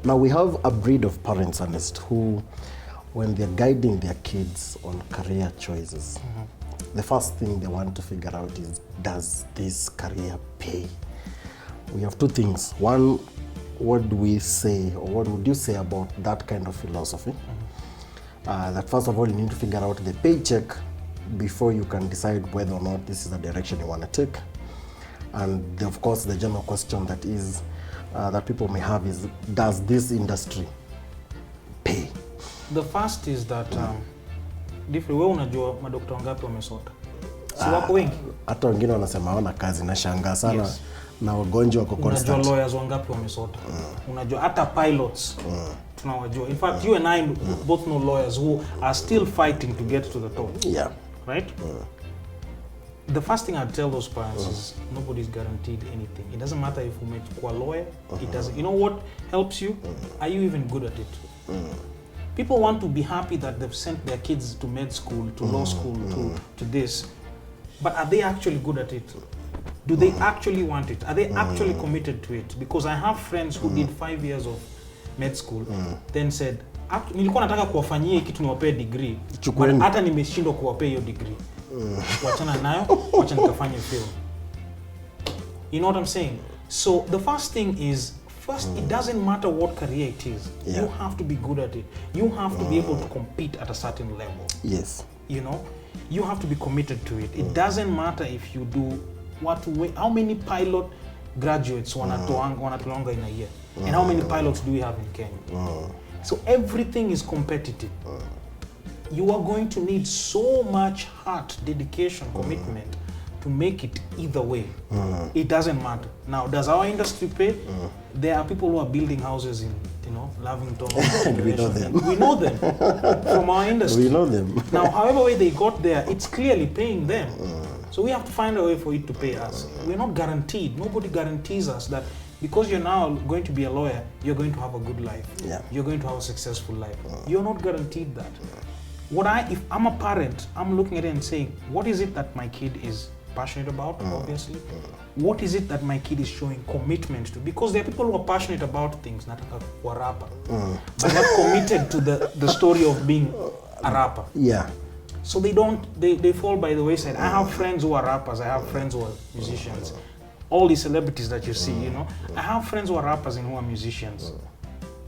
Now we have a breed of parents, Ernest, who, when they're guiding their kids on career choices, the first thing they want to figure out is, does this career pay? We have two things. One, what do we say, or what would you say about that kind of philosophy? That first of all, you need to figure out the paycheck before you can decide whether or not this is the direction you want to take. And of course, the general question that is, that people may have is, does this industry pay? The first is that wewe unajua madokta wangapi wamesota? Si wako wengi? Hata wengine wanasema hawana kazi, na shangaa sana. Na wagonjwa wako constant. Unajua lawyers wangapi wamesota? Unajua hata pilots tunawajua. In fact, you and I both know lawyers who are still fighting to get to the top. Yeah. Right? The first thing I'd tell those parents is nobody's guaranteed anything. It doesn't matter if you make a lawyer. It doesn't. You know what helps you? Are you even good at it? People want to be happy that they've sent their kids to med school, to law school, to this. But are they actually good at it? Do they actually want it? Are they actually committed to it? Because I have friends who did 5 years of med school, then said, nilikuwa nataka kuwafanyia kitu niwapee degree, but hata nimeshindwa kuwapea hiyo degree. Wachana nayo, wacha nikafanye film. You know what I'm saying? So the first thing is, it doesn't matter what career it is. Yeah. You have to be good at it. You have to be able to compete at a certain level. Yes. You know, you have to be committed to it. It doesn't matter if you do how many pilot graduates wanatoanga in a year, and how many pilots do we have in Kenya? So everything is competitive. You are going to need so much heart, dedication, commitment to make it either way. It doesn't matter. Now, does our industry pay? There are people who are building houses in, Lavington. We know them. We know them from our industry. We know them. Now, however way they got there, it's clearly paying them. So we have to find a way for it to pay us. We're not guaranteed. Nobody guarantees us that because you're now going to be a lawyer, you're going to have a good life. Yeah. You're going to have a successful life. You're not guaranteed that. If I'm a parent, I'm looking at it and saying, what is it that my kid is passionate about, obviously? What is it that my kid is showing commitment to? Because there are people who are passionate about things, nataka kuwa rapper, but not committed to the story of being a rapper. Yeah. So they fall by the wayside. I have friends who are rappers, I have friends who are musicians. All these celebrities that you see, I have friends who are rappers and who are musicians.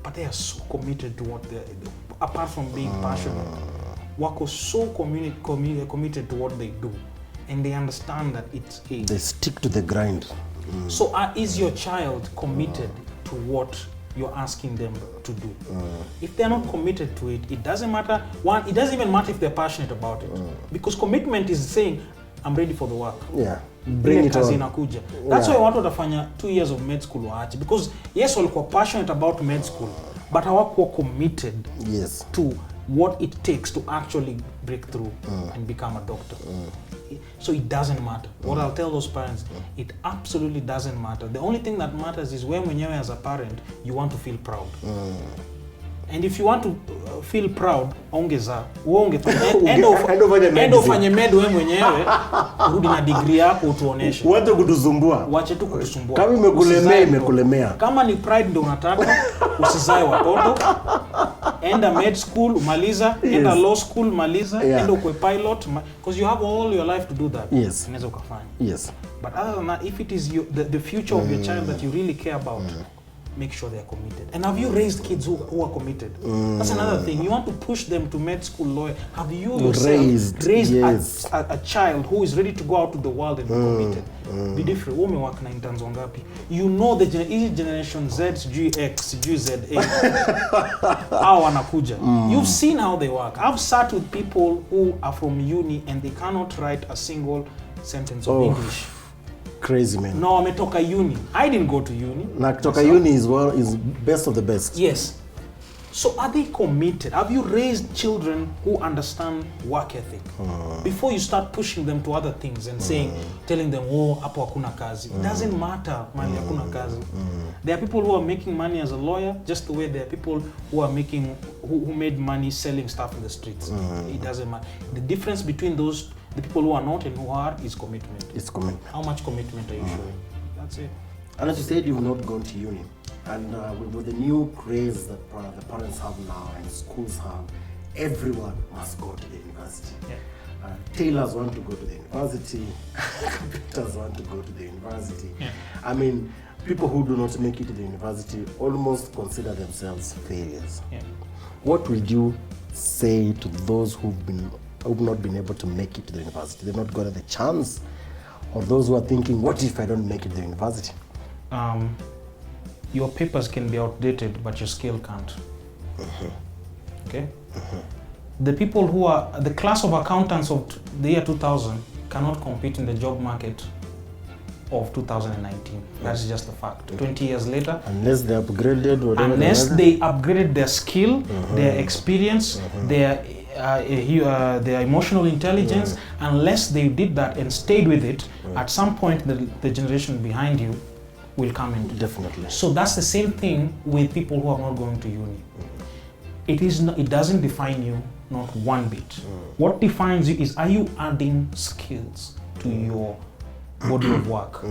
But they are so committed to what they're, apart from being passionate, wako so committed to what they do. And they understand that they stick to the grind. So is your child committed to what you're asking them to do? If they're not committed to it, it doesn't matter. One, it doesn't even matter if they're passionate about it. Because commitment is saying, I'm ready for the work. Yeah. Bring it on. Inakuja. That's why watu watafanya 2 years of med school waache. Because yes, walikuwa passionate about med school, but hawakuwa committed to what it takes to actually break through and become a doctor. So it doesn't matter. What I'll tell those parents, it absolutely doesn't matter. The only thing that matters is when mwenyewe as a parent, you want to feel proud. And if you want to feel proud, ongeza, endo ufanye med wewe mwenyewe, urudi na degree yako utuoneshe. Wacha kutusumbua. Wache tu kutusumbua. Kama imekulemea. Kama ni pride ndio unataka, usizae watoto. Enda med school, umaliza, enda law school, maliza, enda ukwe pilot, because you have all your life to do that. Yes. Unaweza ukafanya. Yes. But other than that, if it is the future of your child that you really care about, make sure they are committed. And have you raised kids who are committed? That's another thing. You want to push them to med school lawyer. Have you yourself raised a child who is ready to go out to the world and be committed? Be different. Ume work na interns wangapi? You know the generation Z, X, ZA. How wanakuja. You've seen how they work. I've sat with people who are from uni and they cannot write a single sentence of English. Crazy, man. No, ametoka uni. I didn't go to uni. Na kutoka uni is best of the best. Yes. So are they committed? Have you raised children who understand work ethic? Before you start pushing them to other things and telling them, oh, hapo hakuna kazi. It doesn't matter, mali hakuna kazi. There are people who are making money as a lawyer, just the way there are people who are who made money selling stuff in the streets. It doesn't matter. The difference between the people who are not and who are is commitment. It's commitment. How much commitment are you showing? That's it. And as you said, you've not gone to uni. And with the new craze that the parents have now and schools have, everyone must go to the university. Yeah. Tailors want to go to the university, carpenters want to go to the university. Yeah. I mean, people who do not make it to the university almost consider themselves failures. Yeah. What would you say to those who've not been able to make it to the university? They've not gotten the chance, or those who are thinking, what if I don't make it to the university? Your papers can be outdated, but your skill can't. Okay? The people who are, the class of accountants of the year 2000 cannot compete in the job market of 2019. That's just a fact. 20 years later, Unless they upgraded, whatever. unless they upgraded their skill, their experience, their emotional intelligence, unless they did that and stayed with it, at some point the generation behind you will come in. Definitely. So that's the same thing with people who are not going to uni. It doesn't define you, not one bit. What defines you is, are you adding skills to your body of work?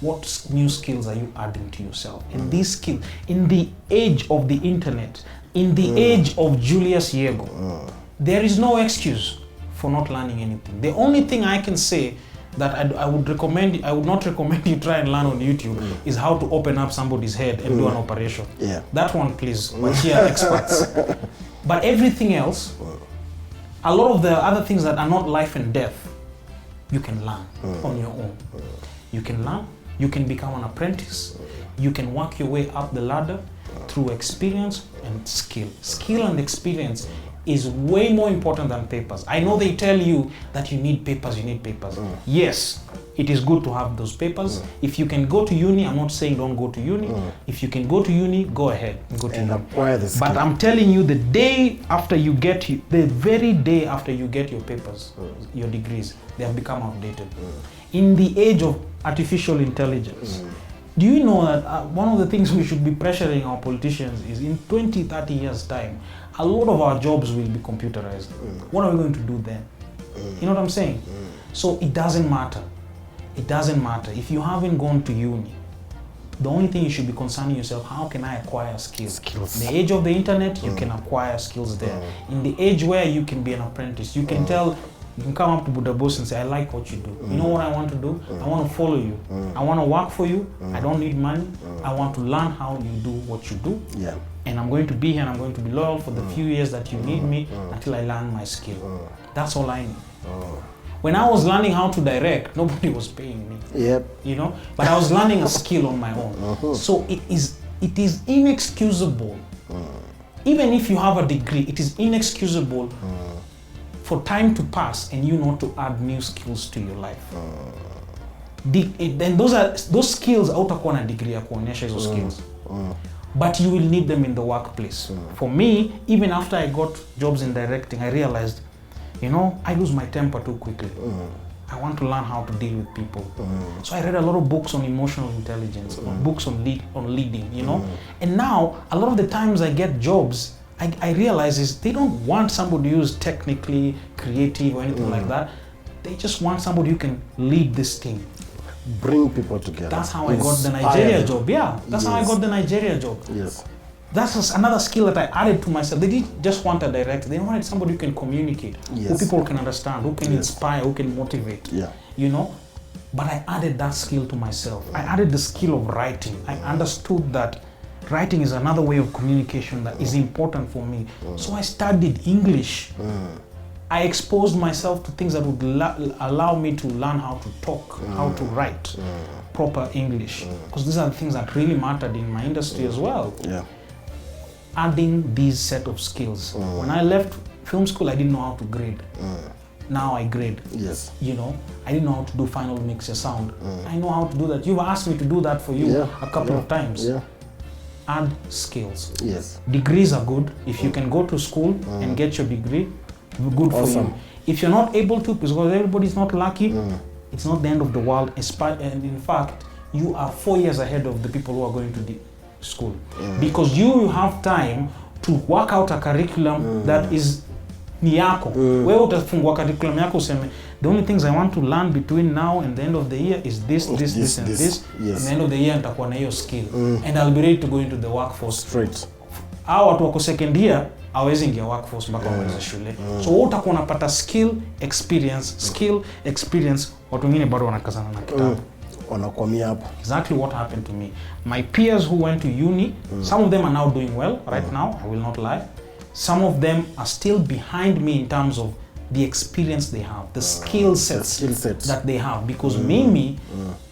What new skills are you adding to yourself? And these skills, in the age of the internet, in the age of Julius Yego, there is no excuse for not learning anything. The only thing I can say that I would not recommend you try and learn on YouTube is how to open up somebody's head and do an operation. Yeah. That one, please, but here are experts. But everything else, a lot of the other things that are not life and death, you can learn on your own. You can learn, you can become an apprentice, you can work your way up the ladder through experience and skill. Skill and experience is way more important than papers. I know they tell you that you need papers. Yes, it is good to have those papers. If you can go to uni, I'm not saying don't go to uni. If you can go to uni, go ahead and go to uni. Acquire the skill. But I'm telling you, the very day after you get your papers, your degrees, they have become outdated. In the age of artificial intelligence, do you know that one of the things we should be pressuring our politicians is in 20, 30 years time, a lot of our jobs will be computerized. What are we going to do then? You know what I'm saying? So it doesn't matter. It doesn't matter. If you haven't gone to uni, the only thing you should be concerning yourself, how can I acquire skills? In the age of the internet, you can acquire skills there. In the age where you can be an apprentice, you can you can come up to BudaBoss and say, I like what you do. You know what I want to do? I want to follow you. I want to work for you. I don't need money. I want to learn how you do what you do. Yeah. And I'm going to be here and I'm going to be loyal for the few years that you need me until I learn my skill. That's all I need. When I was learning how to direct, nobody was paying me. Yep. You know, but I was learning a skill on my own. So it is inexcusable. Even if you have a degree, it is inexcusable for time to pass and you not to add new skills to your life. Then those skills hautakuwa na degree ya kuonyesha hizo skills. But you will need them in the workplace. For me, even after I got jobs in directing, I realized, you know, I lose my temper too quickly. I want to learn how to deal with people. So I read a lot of books on emotional intelligence, books on leading, you know. And now, a lot of the times I get jobs, I realize is they don't want somebody who's technically creative or anything like that. They just want somebody who can lead this team. Bring people together. That's how I got the Nigeria job. Yeah, that's how I got the Nigeria job. Yes. That's another skill that I added to myself. They didn't just want a director. They wanted somebody who can communicate, who people can understand, who can inspire, who can motivate. Yeah. You know? But I added that skill to myself. I added the skill of writing. I understood that writing is another way of communication that is important for me. So I studied English. I exposed myself to things that would allow me to learn how to talk, how to write proper English. Because these are the things that really mattered in my industry as well. Yeah. Adding these set of skills. When I left film school, I didn't know how to grade. Now I grade. Yes. You know, I didn't know how to do final mix or sound. I know how to do that. You've asked me to do that for you a couple of times. Yeah. Add skills. Yes. Degrees are good. If you can go to school and get your degree, good for you. If you're not able to, because everybody's not lucky, it's not the end of the world. And in fact, you are 4 years ahead of the people who are going to school. Because you have time to work out a curriculum that is ni yako. Wewe utafungua curriculum yako useme, The only things I want to learn between now and the end of the year is this, and this. Yes. At the end of the year nitakuwa na hiyo skill. And I'll be ready to go into the workforce. Straight. Hao watu wako second year hawezi ingia workforce mpaka wamalize shule. So wewe utakuwa unapata skill, experience, watu wengine bado wanakazana na kitabu. Wanakwamia hapo. Exactly what happened to me. My peers who went to uni, some of them are now doing well right now, I will not lie. Some of them are still behind me in terms of the experience they have, the skill sets that they have. Because me,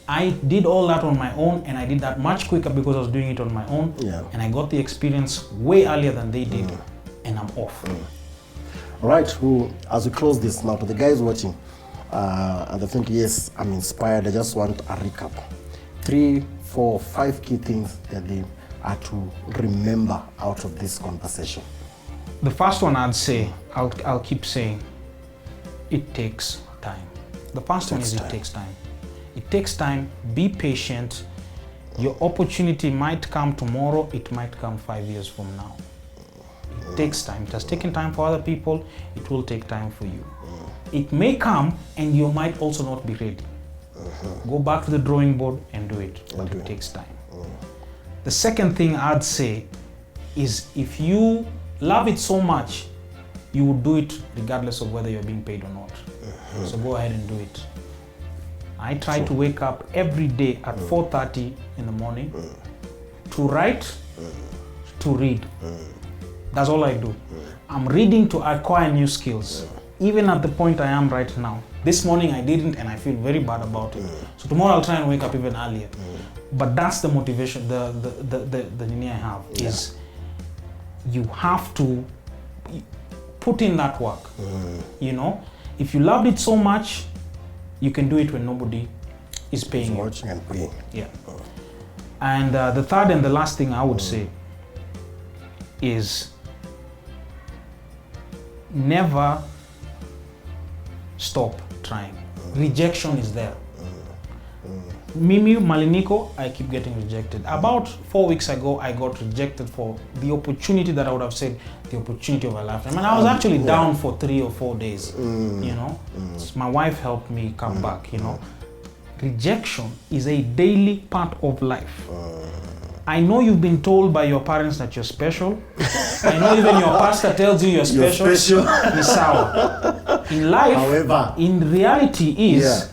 I did all that on my own, and I did that much quicker because I was doing it on my own. And I got the experience way earlier than they did, and I'm off. All right, as we close this now, to the guys watching, and I think, yes, I'm inspired. I just want a recap. 3, 4, 5 key things that they are to remember out of this conversation. The first one I'd say, I'll keep saying, it takes time. The first one is it takes time. It takes time. Be patient. Your opportunity might come tomorrow. It might come 5 years from now. It takes time. It has taken time for other people. It will take time for you. It may come and you might also not be ready. Go back to the drawing board and do it. But it takes time. The second thing I'd say is if you love it so much, you will do it regardless of whether you're being paid or not. So go ahead and do it. I try to wake up every day at 4:30 in the morning to write, to read. That's all I do. I'm reading to acquire new skills. Even at the point I am right now. This morning I didn't, and I feel very bad about it. So tomorrow I'll try and wake up even earlier. But that's the motivation, the need I have is you have to put in that work. You know, if you loved it so much, you can do it when nobody is paying you. Watching and paying. Yeah. And the third and the last thing I would say is never stop trying. Rejection is there. Mimi Maliniko, I keep getting rejected. About 4 weeks ago, I got rejected for the opportunity that I would have said the opportunity of a lifetime. And I was actually down for 3 or 4 days. You know, my wife helped me come back. You know, rejection is a daily part of life. I know you've been told by your parents that you're special. I know even your pastor tells you you're special. In life, however, in reality is,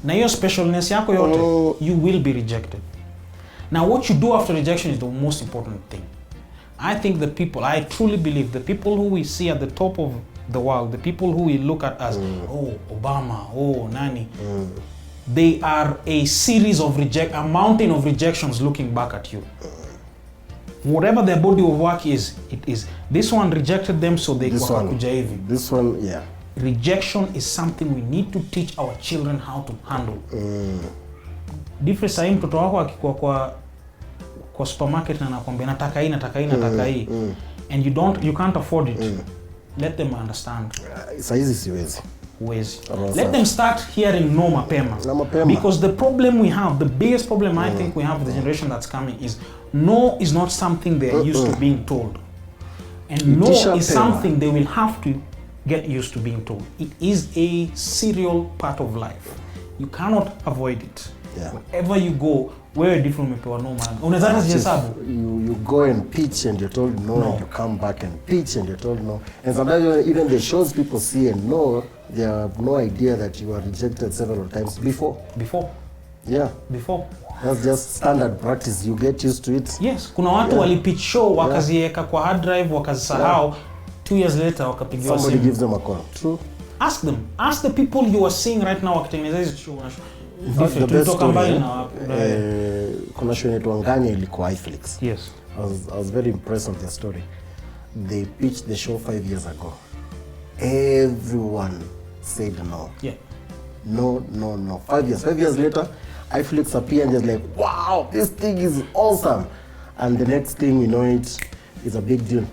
na your specialness yako yote, you will be rejected. Now what you do after rejection is the most important thing. I think the people, I truly believe the people who we see at the top of the world, the people who we look at as, oh, Obama, oh, Nani, they are a series of a mountain of rejections looking back at you. Whatever their body of work is, it is. This one rejected them, so they wakakuja hivi. This one, yeah. Rejection is something we need to teach our children how to handle. Different time mtoto wako akikuwa kwa supermarket na anakuambia nataka hii, and you can't afford it. Let them understand. Saizi siwezi. Let them start hearing no mapema. Because the problem we have, the biggest problem I think we have with the generation that's coming is no is not something they are used to being told. And no is something they will have to get used to being told. It is a serial part of life. You cannot avoid it. Wherever you go, where a different mepewa no man. You go and pitch and you're told no, and you come back and pitch and you're told no. And sometimes even the shows people see and know, they have no idea that you were rejected several times before. Yeah. Before. That's just standard practice. You get used to it. Yes. Kuna watu walipitch show wakaziweka kwa hard drive wakazisahau. 2 years later wakapigiwa simu. Somebody gives them a call. True. Ask them. Ask the people you are seeing right now wakitengeneza hizo show. The best story, kuna show inaitwa Nganya ilikuwa iFlix. Yes. I was very impressed with their story. They pitched the show 5 years ago. Everyone said no. Yeah. No. 5 years later, iFlix appeared and just like, wow, this thing is awesome. And the next thing we know it is a big deal.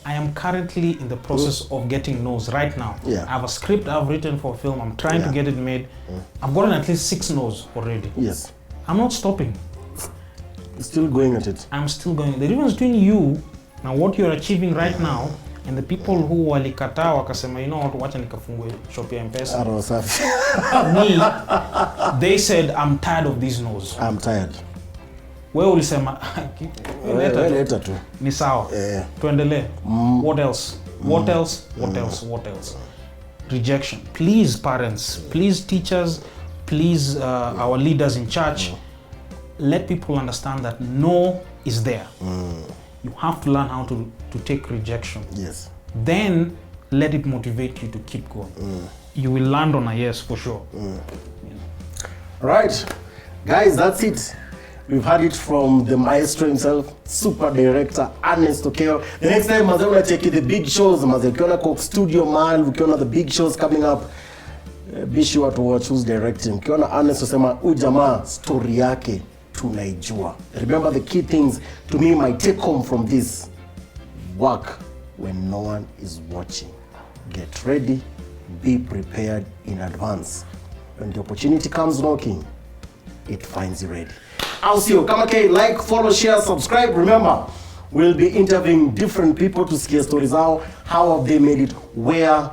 I am currently in the process of getting no's right now. I have a script I've written for a film. I'm trying to get it made. I've gotten at least 6 no's already. Yes. I'm not stopping. You're still going at it. I'm still going. The difference between you and what you're achieving right now And the people who walikataa wakasema, you know what, wacha nikafungue shop ya M-Pesa. Me, they said, I'm tired of these no's. I'm tired. Wewe ulisema Leta tu. Ni sawa. Tuendelee. What else? What else? What else? What else? Rejection. Please parents, please teachers, please our leaders in church, let people understand that no is there. You have to learn how to take rejection. Yes. Then let it motivate you to keep going. You will land on a yes for sure. You know. Right. Guys, that's it. We've heard it from the maestro himself, super director Ernest Okeo. The next time, maze unacheki the big shows, maze ukiona Coke Studio Mall, ukiona the big shows coming up, be sure to watch who's directing. Ukiona Ernest usema, huyu jamaa story yake tunaijua. Remember the key things to me, my take home from this: work when no one is watching. Get ready, be prepared in advance. When the opportunity comes knocking, it finds you ready. I'll see you. Kama K, like, follow, share, subscribe. Remember, we'll be interviewing different people to scare stories. How have they made it? Where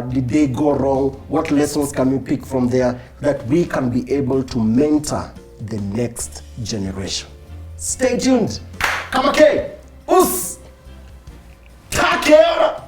did they go wrong? What lessons can we pick from there that we can be able to mentor the next generation? Stay tuned. Kama K, us, take care.